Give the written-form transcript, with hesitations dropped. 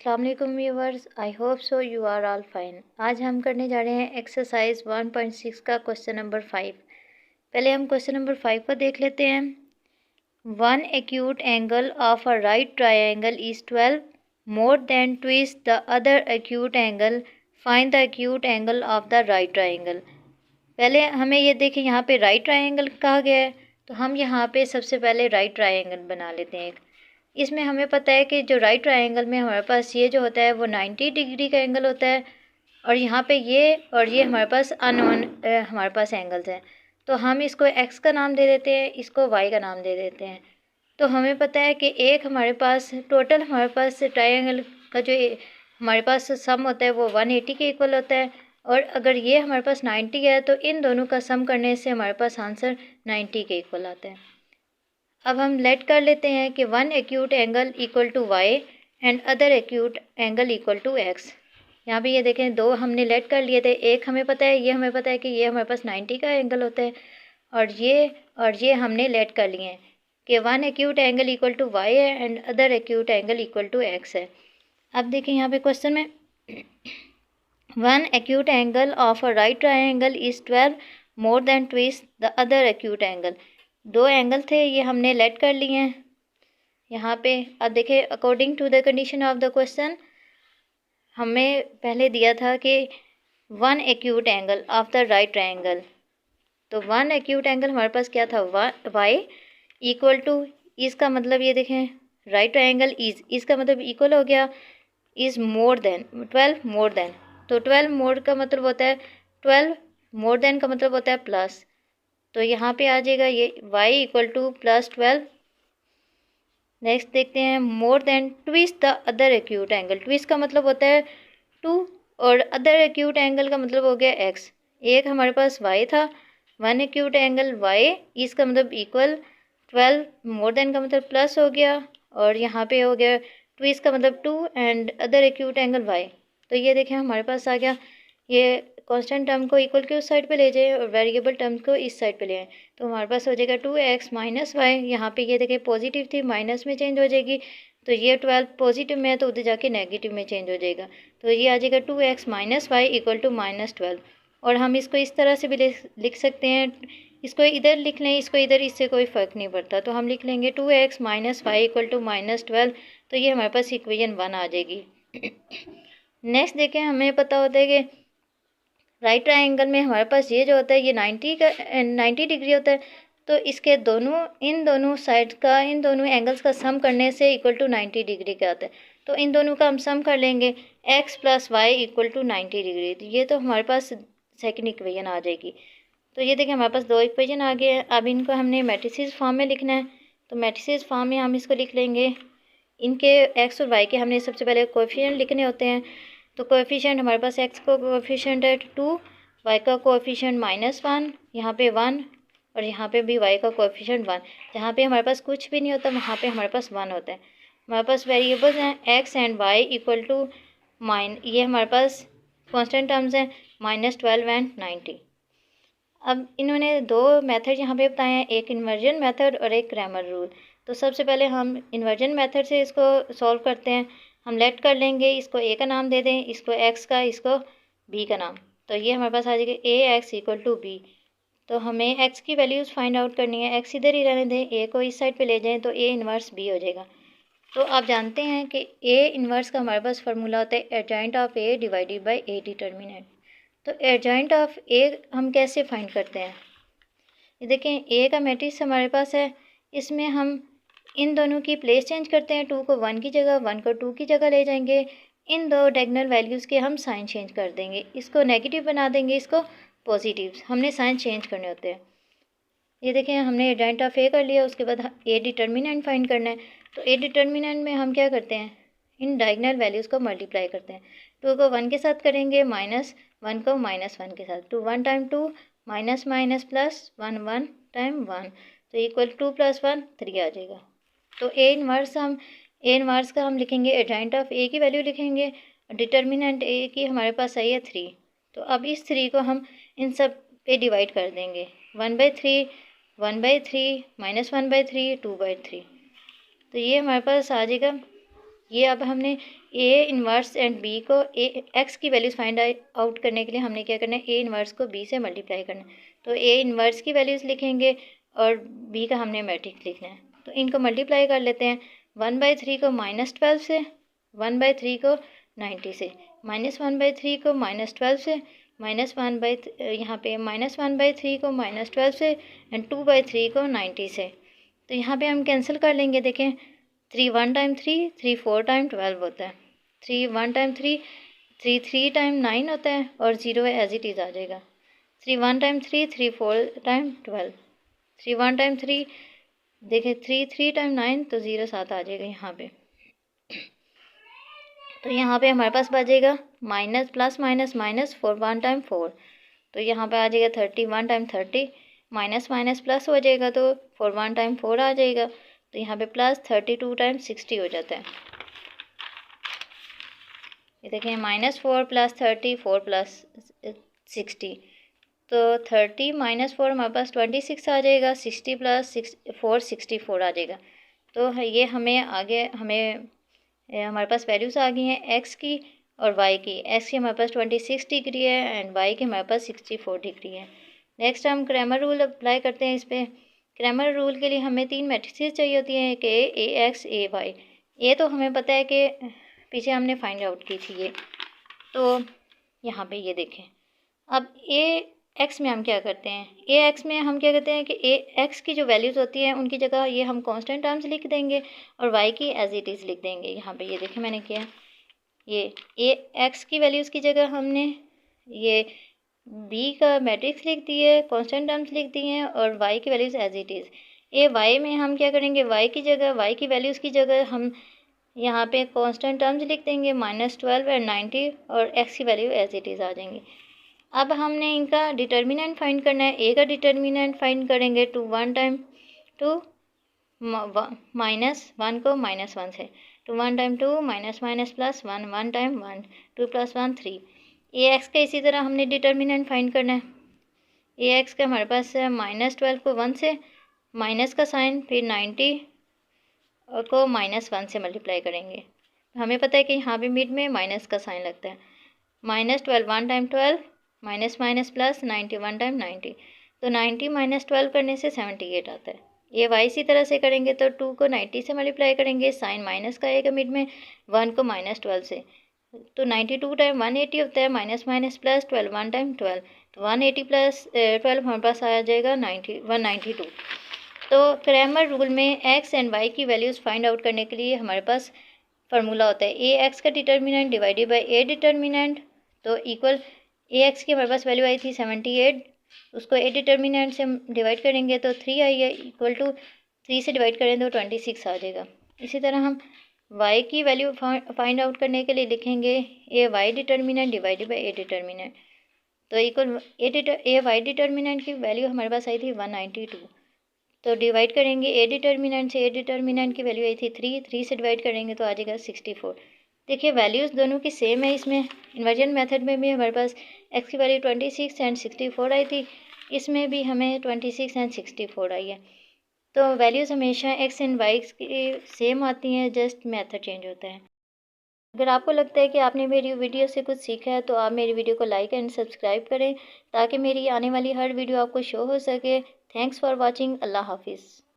अस्सलाम वालेकुम viewers, I hope so you are all fine. आज हम करने जा रहे हैं एक्सरसाइज 1.6 का क्वेश्चन नंबर 5। पहले हम क्वेश्चन नंबर 5 को देख लेते हैं। One acute angle of a right triangle is 12 more than twice the other acute angle, find the acute angle of the right triangle. पहले हमें ये देखें, यहाँ पे राइट ट्रायंगल कहा गया है, तो हम यहाँ पे सबसे पहले राइट ट्रायंगल बना लेते हैं। इसमें हमें पता है कि जो राइट ट्रायंगल में हमारे पास ये जो होता है वो 90 डिग्री का एंगल होता है, और यहाँ पे ये और ये हमारे पास अननोन हमारे पास एंगल्स हैं। तो हम इसको एक्स का नाम दे देते हैं, इसको वाई का नाम दे देते हैं। तो हमें पता है कि एक हमारे पास टोटल हमारे पास ट्रायंगल का जो हमारे पास सम होता है वो 180 के इक्वल होता है, और अगर ये हमारे पास 90 है तो इन दोनों का सम करने से हमारे पास आंसर 90 के इक्वल आता है। अब हम लेट कर लेते हैं कि one acute angle equal to y and other acute angle equal to x. यहाँ पे ये देखें, दो हमने लेट कर लिए थे। एक हमें पता है, ये हमें पता है कि ये हमारे पास 90 का एंगल होता है, और ये हमने लेट कर लिए हैं कि one acute angle equal to y है and other acute angle equal to x है। अब देखें यहाँ पे क्वेश्चन में, one acute angle of a right triangle is 12 more than twice the other acute angle. दो एंगल थे, ये हमने लेट कर लिए हैं यहाँ पे। अब देखें, according to the condition of the question हमें पहले दिया था कि one acute angle of the right triangle. तो वन एक्यूट एंगल हमारे पास क्या था, वाई इक्वल टू, इसका मतलब ये देखें राइट ट्रायंगल इज, इसका मतलब इक्वल हो गया is more than 12 more then. तो 12 मोर का मतलब होता है 12, मोर देन का मतलब होता है प्लस। तो यहाँ पे आ जाएगा ये y equal two plus 12। Next देखते हैं, मोर than twice the other acute angle. Twice का मतलब होता है 2 और अदर एक्यूट एंगल का मतलब हो गया x। एक हमारे पास y था, वन एक्यूट एंगल y, इसका मतलब इक्वल 12, मोर देन का मतलब प्लस हो गया, और यहाँ पे हो गया ट्विस का मतलब 2 and other acute angle y। तो ये देखें हमारे पास आ गया, ये कांस्टेंट टर्म को इक्वल के उस साइड पे ले जाए और वेरिएबल टर्म को इस साइड पे ले आए, तो हमारे पास हो जाएगा 2x माइनस वाई। यहाँ पे ये देखें पॉजिटिव थी, माइनस में चेंज हो जाएगी, तो ये 12 पॉजिटिव में है तो उधर जाके नेगेटिव में चेंज हो जाएगा। तो ये आ जाएगा 2x minus y equal to minus 12। और हम इसको इस तरह से भी लिख सकते हैं, इसको इधर लिख लें, इसको इधर, इससे कोई फ़र्क नहीं पड़ता। तो हम लिख लेंगे 2x minus y equal to minus 12। तो ये हमारे पास इक्वेशन 1 आ जाएगी। नेक्स्ट देखें, हमें पता होता है कि राइट ट्रायंगल में हमारे पास ये जो होता है ये 90 डिग्री होता है, तो इसके इन दोनों साइड का, इन दोनों एंगल्स का सम करने से इक्वल टू 90 डिग्री का आता है। तो इन दोनों का हम सम कर लेंगे, x plus y equal to 90 degree. तो ये तो हमारे पास सेकंड इक्वेशन आ जाएगी। तो ये देखिए हमारे पास दो इक्वेशन आ गए हैं। अब इनको हमने मैट्रिसेस फॉर्म में लिखना है, तो मैट्रिसेस फॉर्म में हम इसको लिख लेंगे। इनके x और y के हमने सबसे पहले कोएफिशिएंट लिखने होते हैं। तो कोएफिशिएंट हमारे पास x का कोएफिशिएंट है 2, y का कोएफिशिएंट -1, यहाँ पे 1, और यहाँ पे भी y का कोएफिशिएंट 1। जहाँ पे हमारे पास कुछ भी नहीं होता वहाँ पे हमारे पास 1 होता है। हमारे पास वेरिएबल्स हैं x and y equal to ये हमारे पास कांस्टेंट टर्म्स हैं -12 एंड 90। अब इन्होंने दो मेथड यहाँ पे बताए हैं, एक इन्वर्जन मेथड और एक क्रैमर रूल। तो सबसे पहले हम इन्वर्जन मेथड से इसको सॉल्व करते हैं। हम लेट कर लेंगे, इसको a का नाम दे दें, इसको x का, इसको b का नाम। तो ये हमारे पास आ जाएगा ax इक्वल टू b। तो हमें x की वैल्यूज़ फाइंड आउट करनी है। x इधर ही रहने दें, a को इस साइड पे ले जाएं तो a इन्वर्स b हो जाएगा। तो आप जानते हैं कि a इन्वर्स का हमारे पास फार्मूला होता है adjoint of a divided by a determinant. तो एडजॉइंट ऑफ a हम कैसे फाइंड करते हैं, ये देखें a का मैट्रिक्स हमारे पास है, इसमें हम इन दोनों की प्लेस चेंज करते हैं। 2 को 1 की जगह, 1 को 2 की जगह ले जाएंगे। इन दो डायगोनल वैल्यूज़ के हम साइन चेंज कर देंगे, इसको नेगेटिव बना देंगे, इसको पॉजिटिव। हमने साइन चेंज करने होते हैं। ये देखें हमने एडजॉइंट ऑफ a कर लिया, उसके बाद a डिटर्मिनेंट फाइंड करना है। तो a डिटर्मिनेंट में हम क्या करते हैं, इन डायगोनल वैल्यूज़ को मल्टीप्लाई करते हैं। 2 को 1 के साथ करेंगे, -1 को -1 के साथ। 2 1 time 2, minus minus plus 1 1 time 1, तो इक्वल 2 + 1 3 आ जाएगा। तो a इन्वर्स का हम लिखेंगे, एडजॉइंट ऑफ a की वैल्यू लिखेंगे, डिटर्मिनेंट a की हमारे पास आई है 3। तो अब इस 3 को हम इन सब पे डिवाइड कर देंगे, 1/3, 1/3, -1/3, 2/3। तो ये हमारे पास आ जाएगा ये अब हमने ए इन्वर्स एंड बी को एक्स की वैल्यूज़ फाइंड आउट करने के लिए हमने क्या करना है, ए इन्वर्स को बी से मल्टीप्लाई करना है। तो ए इन्वर्स की वैल्यूज़ लिखेंगे और बी का हमने मैट्रिक्स लिखना है। तो इनको मल्टीप्लाई कर लेते हैं। 1/3 को -12 से, 1/3 को 90 से, -1/3 को -12 से, यहाँ पे -1/3 को -12 से एंड 2/3 को 90 से। तो यहाँ पे हम कैंसिल कर लेंगे। देखें 3 1 टाइम 3, 3 4 टाइम 12 होता है, 3 1 टाइम 3, 3 3 टाइम 9 होता है और 0 एज इट इज़ आ जाएगा। 3 1 टाइम 3, 3 4 टाइम 12, 3 1 टाइम 3, देखें 3 3 टाइम 9 तो 0 7 आ जाएगा यहाँ पे। तो यहाँ पे हमारे पास बचेगा minus plus minus minus 4 1 time 4, तो यहाँ पे आ जाएगा 30 1 टाइम 30, माइनस माइनस प्लस हो जाएगा तो 4 1 टाइम 4 आ जाएगा। तो यहाँ पे प्लस 32 टाइम 60 हो जाता है। ये देखें -4 + 30, 4 + 60, तो 30 - 4 हमारे पास 26 आ जाएगा, 60 + 4 64 आ जाएगा। तो ये हमें आगे हमारे पास वैल्यूज़ आ गई हैं एक्स की और वाई की। एक्स की हमारे पास 26 डिग्री है एंड वाई की हमारे पास 64 डिग्री है। नेक्स्ट हम क्रैमर रूल अप्लाई करते हैं इस पर। क्रैमर रूल के लिए हमें 3 मैट्रिसेस चाहिए होती हैं कि ए एक्स ए वाई। ये तो हमें पता है कि पीछे हमने फाइंड आउट की थी ये। तो यहाँ पे ये देखें, अब ए एक्स में हम क्या करते हैं, ए एक्स में हम क्या करते हैं कि ए एक्स की जो वैल्यूज़ होती हैं उनकी जगह ये हम कांस्टेंट टर्म्स लिख देंगे और वाई की एज इट इज़ लिख देंगे। यहाँ पे ये देखें मैंने किया, ये ए एक्स की वैल्यूज़ की जगह हमने ये बी का मैट्रिक्स लिख दिए, कांस्टेंट टर्म्स लिख दिए हैं और वाई की वैल्यूज़ एज इट इज़। ए वाई में हम क्या करेंगे, वाई की जगह, वाई की वैल्यूज़ की जगह हम यहाँ पे कांस्टेंट टर्म्स लिख देंगे -12 और 90 और एक्स की वैल्यू एज इट इज़ आ जाएंगी। अब हमने इनका डिटर्मिनेंट फाइंड करना है। ए का डिटर्मिनेंट फाइंड करेंगे 2 1 टाइम 2 -1 को -1 से, 2 1 time 2 minus minus plus 1 1 time 1, 2 + 1 3। ए एक्स का इसी तरह हमने डिटर्मिनेंट फाइंड करना है। ए एक्स का हमारे पास है -12 को 1 से, माइनस का साइन, फिर 90 को -1 से मल्टीप्लाई करेंगे। हमें पता है कि यहाँ पे मिड में माइनस का साइन लगता है। -12 1 time 12, minus minus plus 90 1 time 90, तो 90 - 12 करने से 78 आता है। ये वाई इसी तरह से करेंगे तो 2 को 90 से मल्टीप्लाई करेंगे, साइन माइनस का आएगा मिड में, 1 को -12 से, तो 92 टाइम 180 होता है, माइनस माइनस प्लस 12 1 टाइम 12, तो 180 + 12 हमारे पास आ जाएगा 192। तो क्रैमर रूल में एक्स एंड वाई की वैल्यूज़ फाइंड आउट करने के लिए हमारे पास फार्मूला होता है ए एक्स का determinant divided by a determinant, तो इक्वल ए एक्स की हमारे पास वैल्यू आई थी 78, उसको ए डिटर्मिनेंट से हम डिवाइड करेंगे तो 3 आई है, इक्वल टू 3 से डिवाइड करें तो 26 आ जाएगा। इसी तरह हम वाई की वैल्यू फाइंड आउट करने के लिए लिखेंगे a y determinant divided by a determinant, तो इक्वल ए वाई डिटर्मिनेंट की वैल्यू हमारे पास आई थी 192, तो डिवाइड करेंगे ए डिटर्मिनेंट से, ए डिटर्मिनेंट की वैल्यू आई थी 3 से डिवाइड करेंगे तो आ जाएगा 64। देखिए वैल्यूज़ दोनों की सेम है। इसमें इन्वर्जन मेथड में भी हमारे पास एक्स की वैल्यू 26 एंड 64 आई थी, इसमें भी हमें 26 एंड 64 आई है। तो वैल्यूज़ हमेशा एक्स एंड वाई की सेम आती हैं, जस्ट मेथड चेंज होता है। अगर आपको लगता है कि आपने मेरी वीडियो से कुछ सीखा है तो आप मेरी वीडियो को लाइक एंड सब्सक्राइब करें ताकि मेरी आने वाली हर वीडियो आपको शो हो सके। Thanks for watching. अल्लाह हाफिज़।